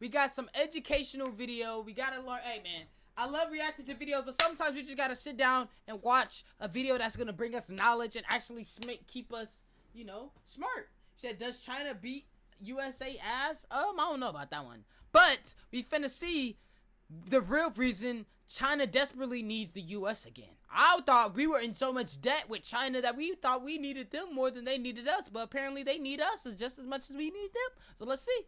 We got some educational video. We gotta learn. Hey, man, I love reacting to videos, but sometimes we just gotta sit down and watch a video that's gonna bring us knowledge and actually keep us, smart. She said, does China beat USA ass? I don't know about that one. But we finna see the real reason China desperately needs the US again. I thought we were in so much debt with China that we thought we needed them more than they needed us, but apparently they need us just as much as we need them. So let's see.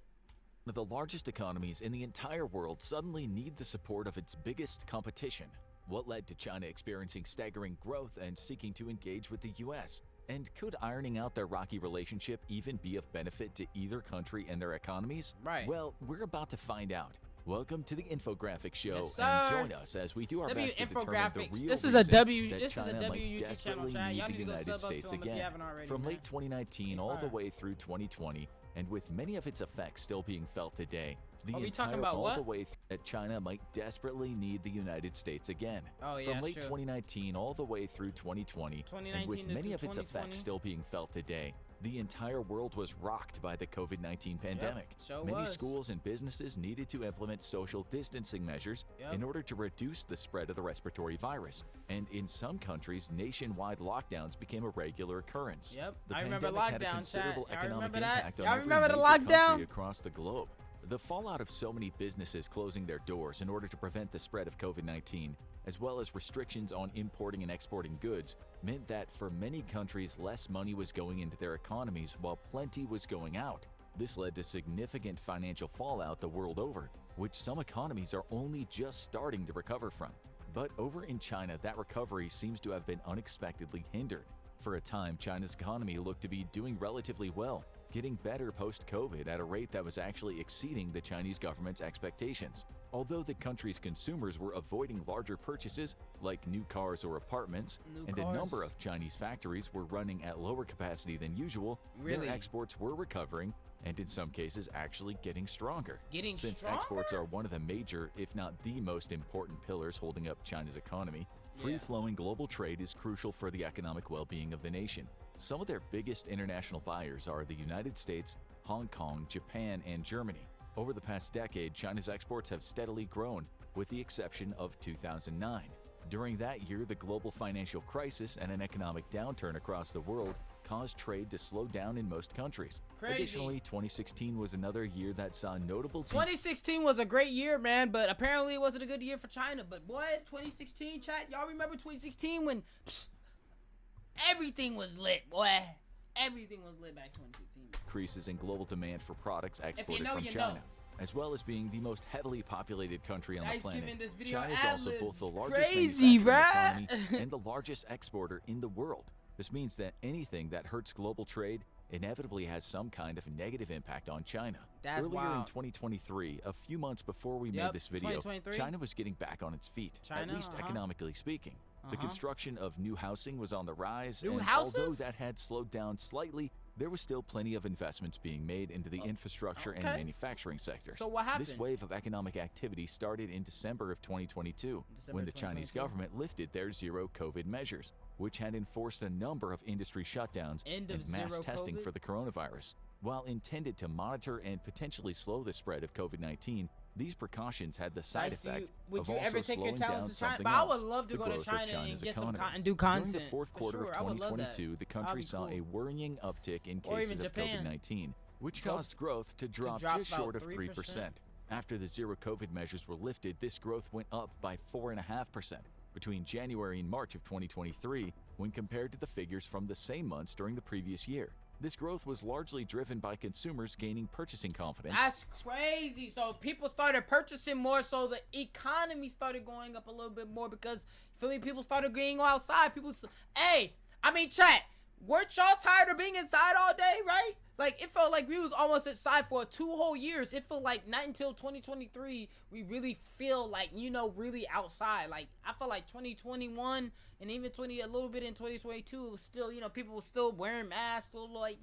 One of the largest economies in the entire world suddenly need the support of its biggest competition. What led to China experiencing staggering growth and seeking to engage with the US? And could ironing out their rocky relationship even be of benefit to either country and their economies? Right. Well, we're about to find out. Welcome to the Infographics Show, Yes, and join us as we do our best to determine the real This is reason a W. that This is China a W might YouTube channel. desperately Y'all need need the to go United sub up to States them if you again. haven't already. From man. late 2019 all the fire. way through 2020, and with many of its effects still being felt today, the Are we talking entire about all what? the way that China might desperately need the United States again. Oh, yeah, From late sure. 2019 all the way through 2020, and with 2019 to many of its 2020. effects still being felt today, the entire world was rocked by the COVID-19 pandemic. sure Many was. schools and businesses needed to implement social distancing measures Yep. in order to reduce the spread of the respiratory virus. And in some countries, nationwide lockdowns became a regular occurrence. Yep. The I remember pandemic had a lockdown, considerable chat. Y'all economic remember that? impact on Y'all every remember the major country lockdown? across the globe. The fallout of so many businesses closing their doors in order to prevent the spread of COVID-19, as well as restrictions on importing and exporting goods, meant that for many countries less money was going into their economies while plenty was going out. This led to significant financial fallout the world over, which some economies are only just starting to recover from. But over in China, that recovery seems to have been unexpectedly hindered. For a time, China's economy looked to be doing relatively well, getting better post-COVID at a rate that was actually exceeding the Chinese government's expectations. Although the country's consumers were avoiding larger purchases like new cars or apartments, and a number of Chinese factories were running at lower capacity than usual, Really? their exports were recovering and in some cases actually getting stronger. Since stronger? exports are one of the major, if not the most important pillars holding up China's economy, Yeah. free-flowing global trade is crucial for the economic well-being of the nation. Some of their biggest international buyers are the United States, Hong Kong, Japan, and Germany. Over the past decade, China's exports have steadily grown, with the exception of 2009. During that year, the global financial crisis and an economic downturn across the world caused trade to slow down in most countries. Crazy. Additionally, 2016 was another year that saw notable 2016 was a great year, man, but apparently it wasn't a good year for China. But boy, 2016, chat, y'all remember 2016 when everything was lit, boy. Everything was lit back 2016. increases in global demand for products exported know, from you China. know. As well as being the most heavily populated country on the Guys, planet, giving this video China is also ad-libs. both the largest Crazy, manufacturing bruh. economy and the largest exporter in the world. This means that anything that hurts global trade inevitably has some kind of negative impact on China. That's Earlier in wild. 2023, a few months before we Yep, made this video, 2023. China was getting back on its feet, China, at least economically speaking. The construction of new housing was on the rise, New and houses? although that had slowed down slightly, there was still plenty of investments being made into the infrastructure and okay. manufacturing sectors. So what This happened? wave of economic activity started in December of 2022, December when the Chinese 2022. government lifted their zero COVID measures, which had enforced a number of industry shutdowns End of and mass zero testing COVID? for the coronavirus. While intended to monitor and potentially slow the spread of COVID-19, these precautions had the side Guys, effect would of you also ever take your slowing down talents to China? something But I else, would love to the go to growth of China and China's get some economy. and do During content. the fourth For quarter sure, of I would love that. 2022, the That'd country be saw cool. a worrying uptick in Or even cases of Japan. COVID-19, which Go caused growth to drop drop just about short of 3%. 3%. After the zero COVID measures were lifted, this growth went up by 4.5% between January and March of 2023 when compared to the figures from the same months during the previous year. This growth was largely driven by consumers gaining purchasing confidence. That's crazy. So people started purchasing more, so the economy started going up a little bit more because, you feel me, people started going outside. Hey, I mean, chat, weren't y'all tired of being inside all day, right? Like, it felt like we was almost inside for 2 whole years. It felt like not until 2023 we really feel like, really outside. Like, I felt like 2021 and even a little bit in 2022, it was still, people were still wearing masks, still like,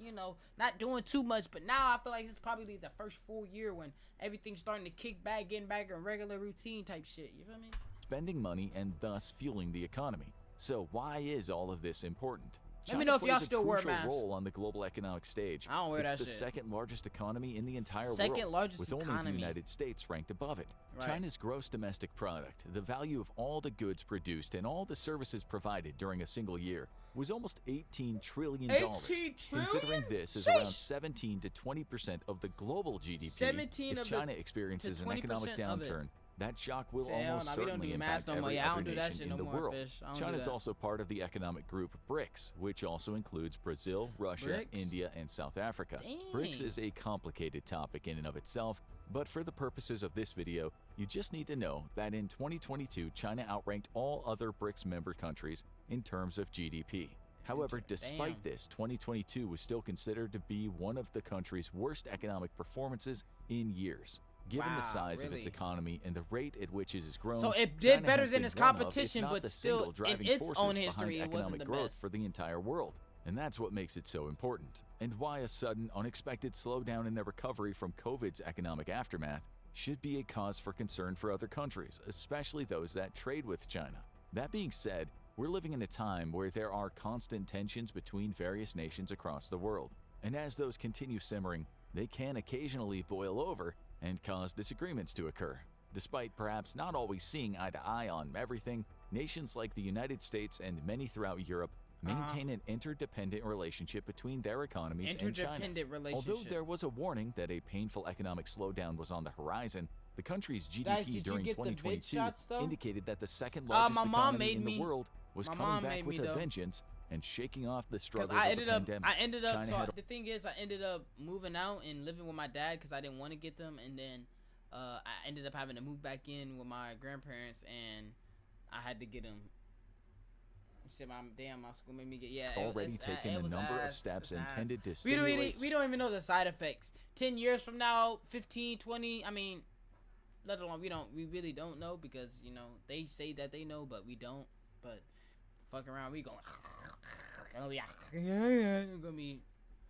not doing too much. But now I feel like this is probably the first full year when everything's starting to kick back, getting back in regular routine type shit. You feel me? Spending money and thus fueling the economy. So why is all of this important? Let me know if y'all plays a still wear crucial masks. role on the global economic stage. I don't wear it's that the shit. second largest economy in the entire world, Second largest with only economy. the United States ranked above it. Right. China's gross domestic product, the value of all the goods produced and all the services provided during a single year, was almost $18 trillion. 18 trillion? Considering this is Sheesh. around 17 to 20% of the global GDP, 17 if of the- China experiences to an economic 20% of it. downturn, that shock will Say, hell almost nah, we don't certainly do impact masks no more. every Yeah, I don't other do that nation shit in no the more, world. Fish. I don't do China's that. also part of the economic group BRICS, which also includes Brazil, Russia, BRICS? India, and South Africa. BRICS Dang. is a complicated topic in and of itself, but for the purposes of this video, you just need to know that in 2022, China outranked all other BRICS member countries in terms of GDP. However, despite Damn. this, 2022 was still considered to be one of the country's worst economic performances in years. Given the Wow, size of its really? economy and the rate at which it has grown, So it did China better has than been its one of, if competition, not but the still, single in driving its forces own behind history, it wasn't economic the growth best. for the entire world. And that's what makes it so important, and why a sudden, unexpected slowdown in their recovery from COVID's economic aftermath should be a cause for concern for other countries, especially those that trade with China. That being said, we're living in a time where there are constant tensions between various nations across the world, and as those continue simmering, they can occasionally boil over and cause disagreements to occur. Despite perhaps not always seeing eye to eye on everything, nations like the United States and many throughout Europe maintain an interdependent relationship between their economies and China's. Interdependent relationship. Although there was a warning that a painful economic slowdown was on the horizon, the country's GDP Guys, did you during get the vid 2022 shots, though? indicated that the second largest my mom economy made in the me- world was my coming mom back made with me, a though. vengeance and shaking off the Because struggles I of ended the up, pandemic. so China had the thing is, I ended up moving out and living with my dad because I didn't want to get them, and then I ended up having to move back in with my grandparents, and I had to get them. Shit, my school made me get already taken a number of steps intended to stimulate. We don't even know the side effects. 10 years from now, 15, 20. I mean, let alone we really don't know because they say that they know, but we don't. But fuck around, we going. We're gonna be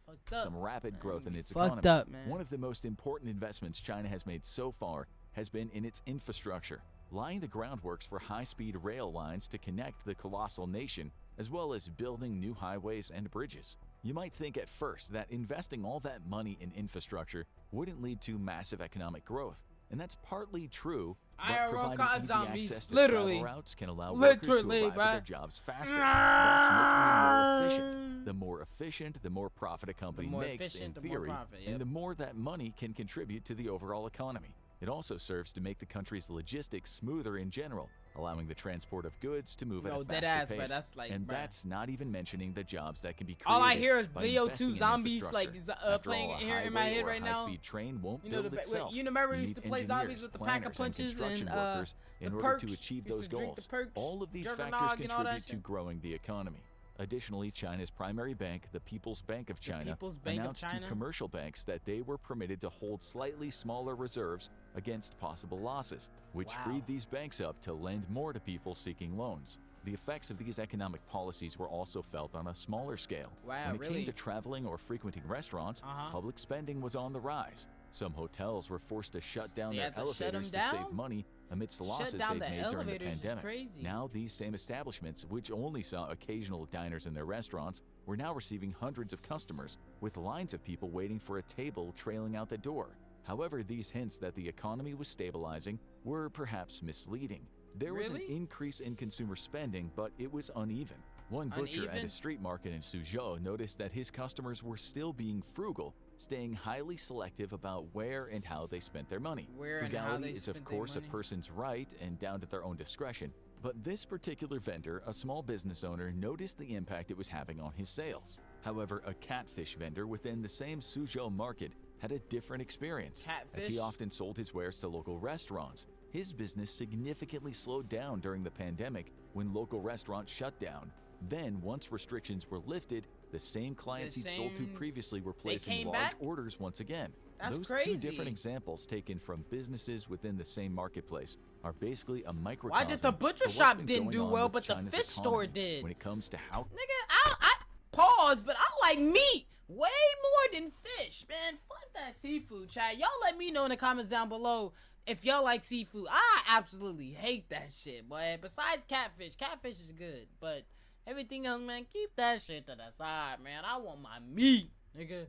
fucked up. Some rapid growth in its fucked economy. up, man. One of the most important investments China has made so far has been in its infrastructure, laying the groundworks for high-speed rail lines to connect the colossal nation, as well as building new highways and bridges. You might think at first that investing all that money in infrastructure wouldn't lead to massive economic growth, and that's partly true, but IRL providing caught easy zombies, access to literally. travel routes can allow workers to Literally, arrive at their bruh. jobs faster, thus making them more efficient. The more efficient, the more profit a company more makes, efficient, in the more theory, profit, yep. and the more that money can contribute to the overall economy. It also serves to make the country's logistics smoother in general, allowing the transport of goods to move at a dead faster ass, pace. bruh, that's like, and bruh. that's not even mentioning the jobs that can be created. All I hear is by BO2 investing in zombies, like, infrastructure. After playing all, a here in my highway head or a right now. high-speed train won't You know, build itself. you remember we You used to need play zombies engineers, with the pack of planners, and punches construction and workers in the order perks. to achieve Used those to drink the goals. perks, All of these factors Juggernog and all that contribute to shit. growing the economy. Additionally, China's primary bank, the People's Bank of China, People's Bank of announced China? to commercial banks that they were permitted to hold slightly smaller reserves against possible losses, which Wow. freed these banks up to lend more to people seeking loans. The effects of these economic policies were also felt on a smaller scale. Wow, when it really? came to traveling or frequenting restaurants, public spending was on the rise. Some hotels were forced to shut down They their had to shut 'em elevators to save down? money amidst the Shut losses down they've the made during the elevators is pandemic. crazy. Now these same establishments, which only saw occasional diners in their restaurants, were now receiving hundreds of customers, with lines of people waiting for a table trailing out the door. However, these hints that the economy was stabilizing were perhaps misleading. There was an Really? increase in consumer spending, but it was uneven. One butcher at Uneven? a street market in Suzhou noticed that his customers were still being frugal, staying highly selective about where and how they spent their money. Where and how Frugality they is of spent their course a money. person's right and down to their own discretion, but this particular vendor, a small business owner, noticed the impact it was having on his sales. However, a catfish vendor within the same Suzhou market had a different experience, as he Catfish? often sold his wares to local restaurants. His business significantly slowed down during the pandemic when local restaurants shut down. Then, once restrictions were lifted, the same clients he'd sold to same- previously were placing came large back? orders once again. That's Those two crazy. different examples taken from businesses within the same marketplace are basically a microcosm. Why did the butcher for what's shop been didn't going do on well, with but the China's fish store economy did? when it comes to how Nigga, I pause, but I like meat way more than fish, man. Fuck that seafood, chat. Y'all let me know in the comments down below if y'all like seafood. I absolutely hate that shit, boy. Besides catfish is good, but Everything else, man, keep that shit to the side, man. I want my meat, nigga.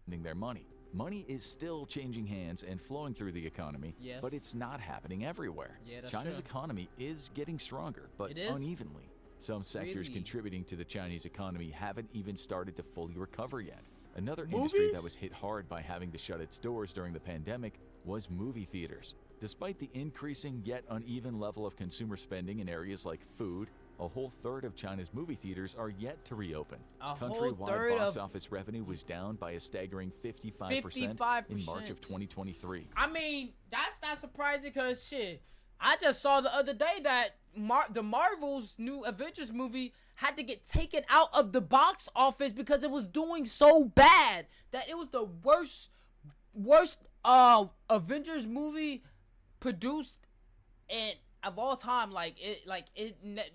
Their money. Money is still changing hands and flowing through the economy, Yes. but it's not happening everywhere. Yeah, that's China's true. economy is getting stronger, but It is? unevenly. Some sectors Really? contributing to the Chinese economy haven't even started to fully recover yet. Another industry Movies? that was hit hard by having to shut its doors during the pandemic was movie theaters. Despite the increasing yet uneven level of consumer spending in areas like food, a whole third of China's movie theaters are yet to reopen. A whole Countrywide third box of- office revenue was down by a staggering 55%, 55%. in March of 2023. I mean, that's not surprising because shit. I just saw the other day that the Marvel's new Avengers movie had to get taken out of the box office because it was doing so bad that it was the worst Avengers movie produced and of all time.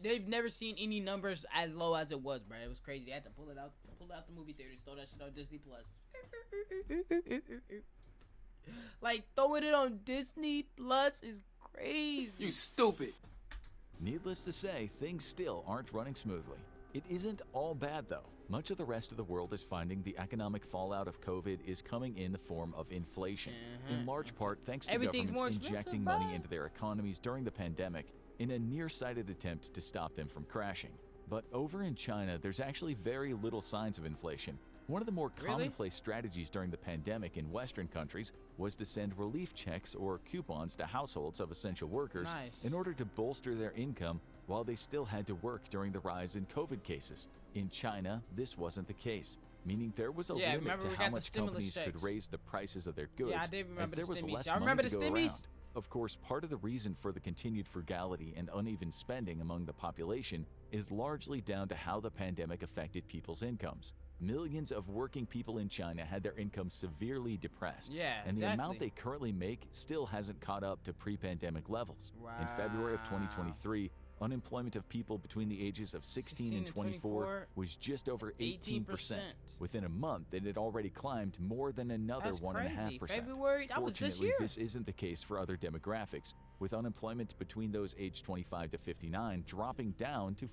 They've never seen any numbers as low as it was, bro. It was crazy. I had to pull it out the movie theaters, throw that shit on Disney Plus. Like throwing it on Disney Plus is crazy. You stupid. Needless to say, things still aren't running smoothly. It isn't all bad though. Much of the rest of the world is finding the economic fallout of COVID is coming in the form of inflation, in large part thanks to Everything's more governments expensive, injecting money bro. into their economies during the pandemic in a nearsighted attempt to stop them from crashing. But over in China, there's actually very little signs of inflation. One of the more Really? commonplace strategies during the pandemic in Western countries was to send relief checks or coupons to households of essential workers Nice. in order to bolster their income while they still had to work during the rise in COVID cases. In China, this wasn't the case, meaning there was a Yeah, limit remember to we how got the much stimulus companies could checks. raise the prices of their goods Yeah, I did remember as the there was stimmies. less Y'all money remember to the go stimmies? around. Of course, part of the reason for the continued frugality and uneven spending among the population is largely down to how the pandemic affected people's incomes. Millions of working people in China had their incomes severely depressed, Yeah, and the amount exactly. they currently make still hasn't caught up to pre-pandemic levels. In February of 2023, unemployment of people between the ages of 16 and 24 was just over 18%. Within a month, it had already climbed more than another That's 1.5%. crazy. February, that was this Fortunately, year. this isn't the case for other demographics, with unemployment between those aged 25 to 59 dropping down to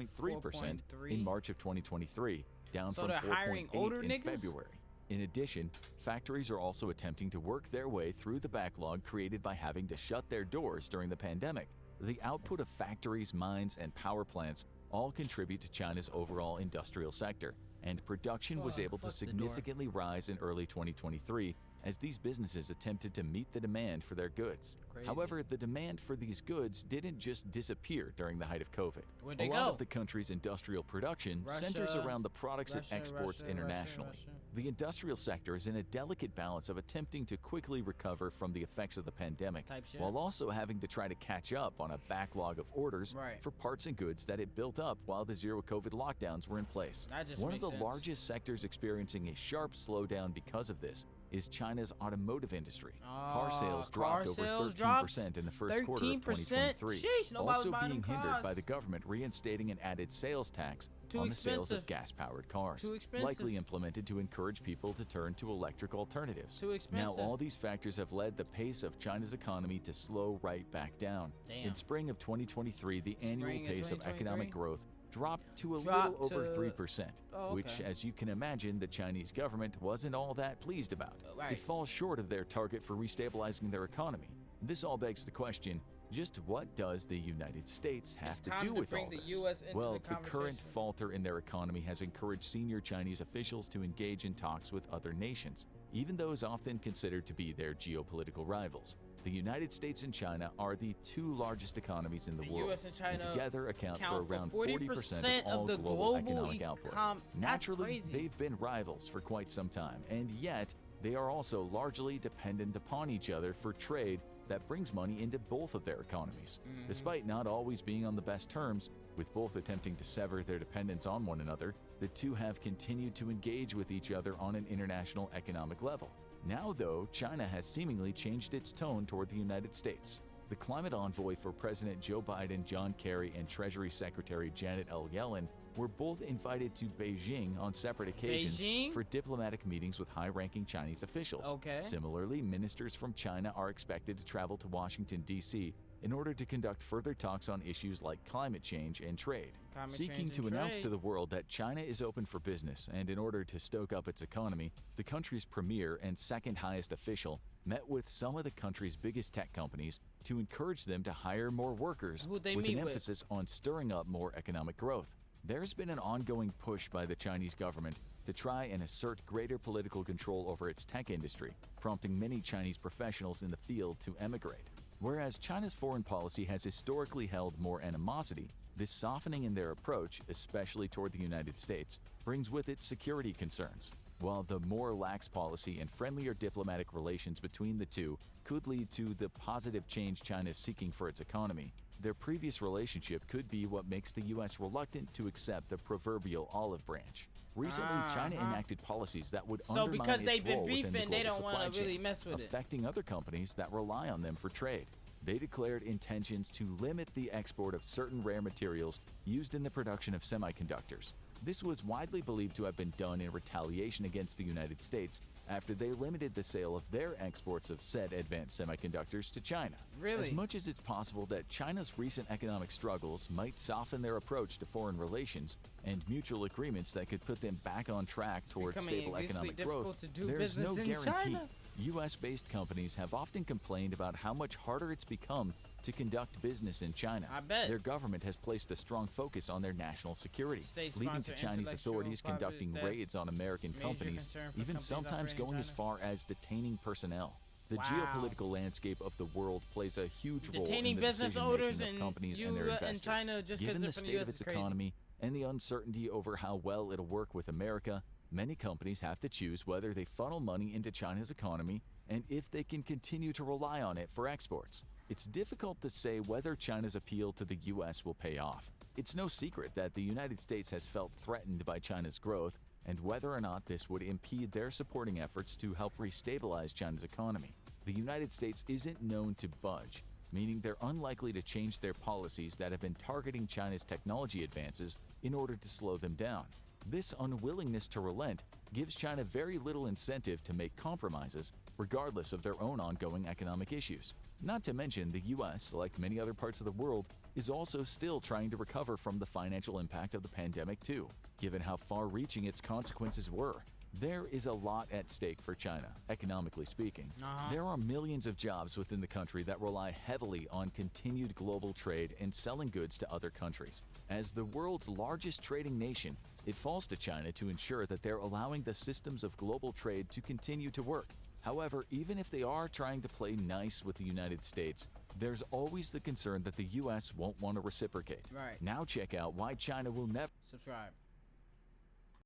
4.3% in March of 2023, down So from they're hiring 4.8 older in niggas? February. In addition, factories are also attempting to work their way through the backlog created by having to shut their doors during the pandemic. The output of factories, mines, and power plants all contribute to China's overall industrial sector, and production was able to fuck the door. significantly rise in early 2023 as these businesses attempted to meet the demand for their goods. Crazy. However, the demand for these goods didn't just disappear during the height of COVID. Where'd A they lot go? of the country's industrial production centers Russia, around the products it exports internationally. Russia. The industrial sector is in a delicate balance of attempting to quickly recover from the effects of the pandemic, Type shit. while also having to try to catch up on a backlog of orders Right. for parts and goods that it built up while the zero COVID lockdowns were in place. That just One of makes the sense. largest sectors experiencing a sharp slowdown because of this is China's automotive industry. Car sales dropped over 13% in the first quarter of 2023, Sheesh, nobody also was buying being them hindered by cars. the government reinstating an added sales tax Too on the sales of expensive. gas-powered cars, Too expensive. likely implemented to encourage people to turn to electric alternatives. Too expensive. Now, all these factors have led the pace of China's economy to slow right back down. Damn. In spring of 2023, the annual Spring of pace of 2023? economic growth dropped to a Dropped little over to- 3%, Oh, which, okay. as you can imagine, the Chinese government wasn't all that pleased about. Right. It falls short of their target for restabilizing their economy. This all begs the question, just what does the United States have It's to time do to with bring all the this? US into Well, the the current conversation. falter in their economy has encouraged senior Chinese officials to engage in talks with other nations, even those often considered to be their geopolitical rivals. The United States and China are the two largest economies in the The world, US and China together account for count for around 40% of all of the global global economic output. that's Naturally, crazy. they've been rivals for quite some time, and yet they are also largely dependent upon each other for trade that brings money into both of their economies. Despite not always being on the best terms, with both attempting to sever their dependence on one another, the two have continued to engage with each other on an international economic level. Now, though, China has seemingly changed its tone toward the United States. The climate envoy for President Joe Biden, John Kerry, and Treasury Secretary Janet L. Yellen were both invited to Beijing on separate occasions Beijing? for diplomatic meetings with high-ranking Chinese officials. Okay. Similarly, ministers from China are expected to travel to Washington, D.C. in order to conduct further talks on issues like climate change and trade. Seeking to announce to the world that China is open for business, and in order to stoke up its economy, the country's premier and second highest official met with some of the country's biggest tech companies to encourage them to hire more workers, with an emphasis on stirring up more economic growth. There's been an ongoing push by the Chinese government to try and assert greater political control over its tech industry, prompting many Chinese professionals in the field to emigrate. Whereas China's foreign policy has historically held more animosity, this softening in their approach, especially toward the United States, brings with it security concerns. While the more lax policy and friendlier diplomatic relations between the two could lead to the positive change China is seeking for its economy, their previous relationship could be what makes the U.S. reluctant to accept the proverbial olive branch. Recently, China enacted policies that would undermine because they've its been role within beefing, the they global don't supply want to really chain, mess with it. affecting other companies that rely on them for trade. They declared intentions to limit the export of certain rare materials used in the production of semiconductors. This was widely believed to have been done in retaliation against the United States after they limited the sale of their exports of said advanced semiconductors to China. Really? As much as it's possible that China's recent economic struggles might soften their approach to foreign relations and mutual agreements that could put them back on track toward stable economic growth, there's no guarantee. U.S.-based companies have often complained about how much harder it's become to conduct business in China. I bet. Their government has placed a strong focus on their national security, leading to Chinese authorities conducting raids on American companies, even sometimes going as far as detaining personnel. The geopolitical landscape of the world plays a huge role in the decision-making of companies and their investors. China, just Given the the state of its economy and the uncertainty over how well it'll work with America, many companies have to choose whether they funnel money into China's economy and if they can continue to rely on it for exports. It's difficult to say whether China's appeal to the U.S. will pay off. It's no secret that the United States has felt threatened by China's growth, and whether or not this would impede their supporting efforts to help restabilize China's economy. The United States isn't known to budge, meaning they're unlikely to change their policies that have been targeting China's technology advances in order to slow them down. This unwillingness to relent gives China very little incentive to make compromises, regardless of their own ongoing economic issues. Not to mention, the U.S., like many other parts of the world, is also still trying to recover from the financial impact of the pandemic too, given how far-reaching its consequences were. There is a lot at stake for China, economically speaking. There are millions of jobs within the country that rely heavily on continued global trade and selling goods to other countries. As the world's largest trading nation, it falls to China to ensure that they're allowing the systems of global trade to continue to work. However, even if they are trying to play nice with the United States, there's always the concern that the U.S. won't want to reciprocate. Right. Now check out why China will never subscribe.